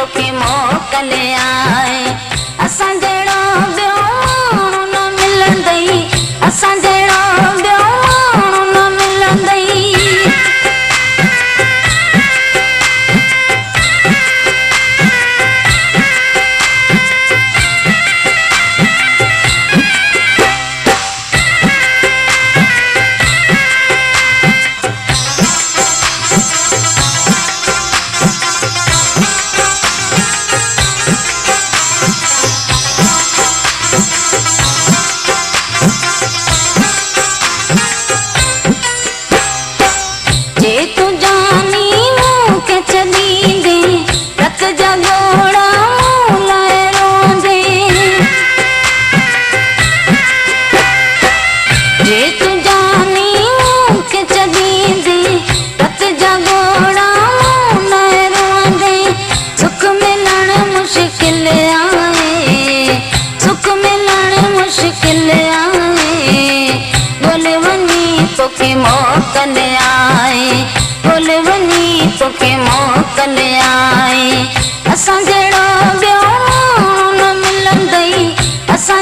तोखे मोकल आए असां जहिड़ो ॿियो माण्हू न मिलंदई असां जहिड़ो ॿियो माण्हू न मिलंदई जे तू जानी मूंखे छॾींदे रत जा घोड़ा मूं लाइ रोंदे जे तू जानी मूंखे छॾींदे रत जा घोड़ा मूं लाइ रोंदे सुख मिलण मुश्किल आहे सुख मिलण मुश्किल आहे ॻोल्हे वञी तोखे मोकल आए ॻोल्हे वञी तोखे मोकल आए असां जहिड़ो ॿियो माण्हू न मिलंदई असां